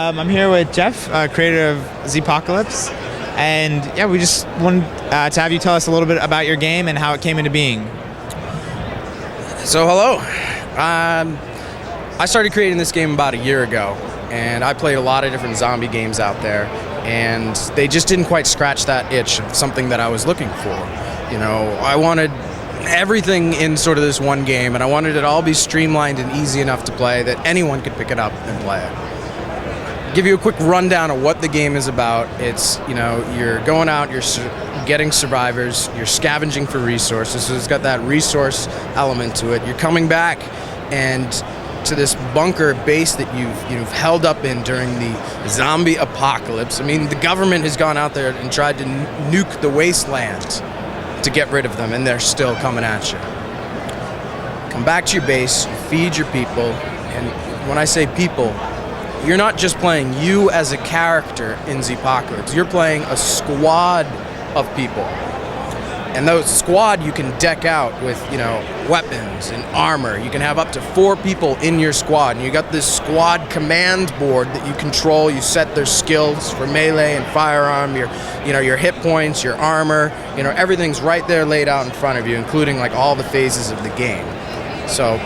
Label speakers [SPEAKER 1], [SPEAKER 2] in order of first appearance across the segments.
[SPEAKER 1] I'm here with Jeff, creator of Zpocalypse, and yeah, we just wanted to have you tell us a little bit about your game and how it came into being.
[SPEAKER 2] So hello, I started creating this game about a year ago, and I played a lot of different zombie games out there, and they just didn't quite scratch that itch of something that I was looking for. You know, I wanted everything in sort of this one game, and I wanted it all be streamlined and easy enough to play that anyone could pick it up and play it. Give you a quick rundown of what the game is about. It's, you know, you're going out, you're getting survivors, you're scavenging for resources, so it's got that resource element to it. You're coming back and to this bunker base that you've held up in during the zombie apocalypse. I mean, the government has gone out there and tried to nuke the wasteland to get rid of them, and they're still coming at you. Come back to your base, you feed your people, and when I say people, you're not just playing you as a character in Zpocalypse, you're playing a squad of people. And those squad you can deck out with, you know, weapons and armor. You can have up to 4 people in your squad, and you got this squad command board that you control. You set their skills for melee and firearm, your hit points, your armor, everything's right there laid out in front of you, including like all the phases of the game. So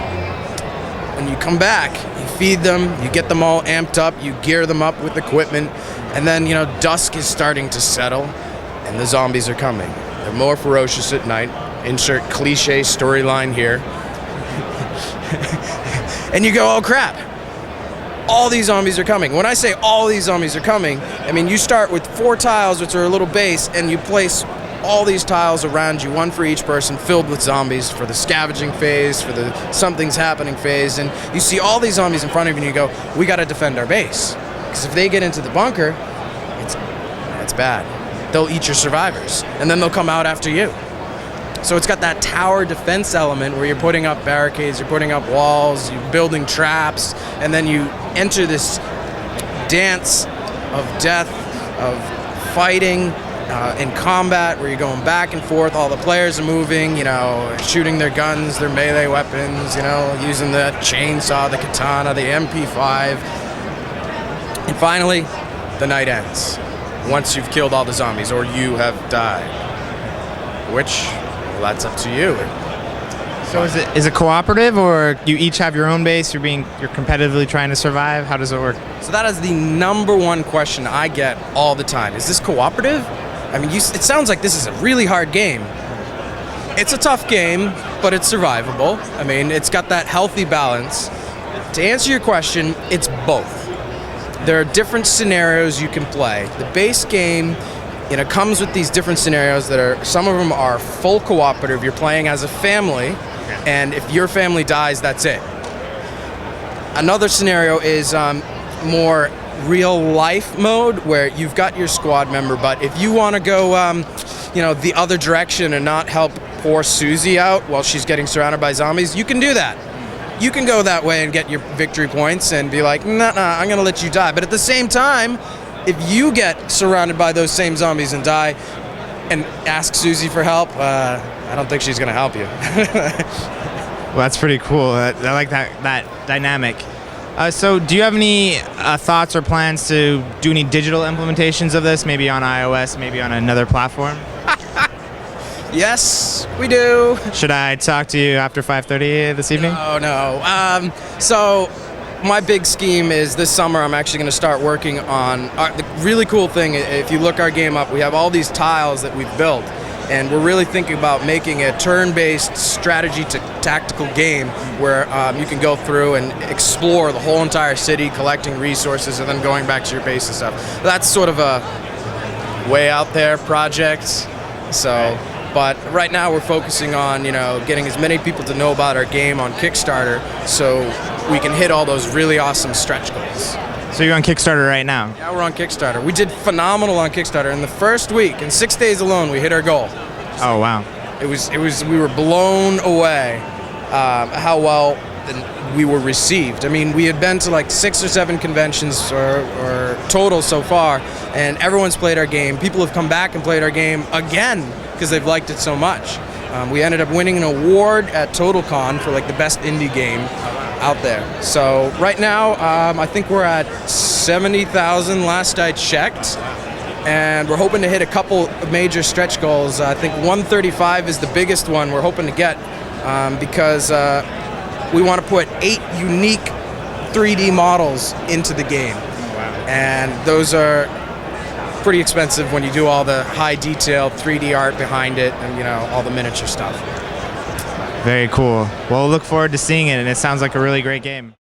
[SPEAKER 2] when you come back, you feed them, you get them all amped up, you gear them up with equipment, and then, dusk is starting to settle, and the zombies are coming. They're more ferocious at night. Insert cliche storyline here. And you go, oh crap, all these zombies are coming. When I say all these zombies are coming, I mean you start with 4 tiles, which are a little base, and you place all these tiles around you, one for each person, filled with zombies for the scavenging phase, for the something's happening phase, and you see all these zombies in front of you and you go, we gotta defend our base. Because if they get into the bunker, it's bad. They'll eat your survivors, and then they'll come out after you. So it's got that tower defense element where you're putting up barricades, you're putting up walls, you're building traps, and then you enter this dance of death, of fighting in combat, where you're going back and forth. All the players are moving, shooting their guns, their melee weapons, using the chainsaw, the katana, the MP5. And finally, the night ends. Once you've killed all the zombies, or you have died. Which, well, that's up to you.
[SPEAKER 1] So is it cooperative, or you each have your own base, you're competitively trying to survive? How does it work?
[SPEAKER 2] So that is the #1 question I get all the time. Is this cooperative? I mean, it sounds like this is a really hard game. It's a tough game, but it's survivable. I mean, it's got that healthy balance. To answer your question, it's both. There are different scenarios you can play. The base game, comes with these different scenarios some of them are full cooperative. You're playing as a family, and if your family dies, that's it. Another scenario is more real life mode, where you've got your squad member, but if you want to go, the other direction and not help poor Susie out while she's getting surrounded by zombies, you can do that. You can go that way and get your victory points and be like, nah, I'm going to let you die. But at the same time, if you get surrounded by those same zombies and die and ask Susie for help, I don't think she's going to help you.
[SPEAKER 1] Well, that's pretty cool. I like that dynamic. So do you have any thoughts or plans to do any digital implementations of this, maybe on iOS, maybe on another platform?
[SPEAKER 2] Yes, we do.
[SPEAKER 1] Should I talk to you after 5:30 this evening?
[SPEAKER 2] Oh, no. So my big scheme is this summer I'm actually going to start working on the really cool thing. If you look our game up, we have all these tiles that we've built, and we're really thinking about making a turn-based strategy to tactical game where you can go through and explore the whole entire city, collecting resources, and then going back to your base and stuff. That's sort of a way out there project. So. But right now we're focusing on, getting as many people to know about our game on Kickstarter so we can hit all those really awesome stretch goals.
[SPEAKER 1] So you're on Kickstarter right now?
[SPEAKER 2] Yeah, we're on Kickstarter. We did phenomenal on Kickstarter. In the first week, in 6 days alone, we hit our goal.
[SPEAKER 1] Oh, wow.
[SPEAKER 2] We were blown away how well we were received. I mean, we had been to like 6 or 7 conventions or total so far, and everyone's played our game. People have come back and played our game again because they've liked it so much. We ended up winning an award at TotalCon for like the best indie game out there. So right now, I think we're at 70,000 last I checked. And we're hoping to hit a couple major stretch goals. I think 135 is the biggest one we're hoping to get because we want to put 8 unique 3D models into the game.
[SPEAKER 1] Wow.
[SPEAKER 2] And those are pretty expensive when you do all the high detail 3D art behind it and, you know, all the miniature stuff.
[SPEAKER 1] Very cool. Well, we'll look forward to seeing it, and it sounds like a really great game.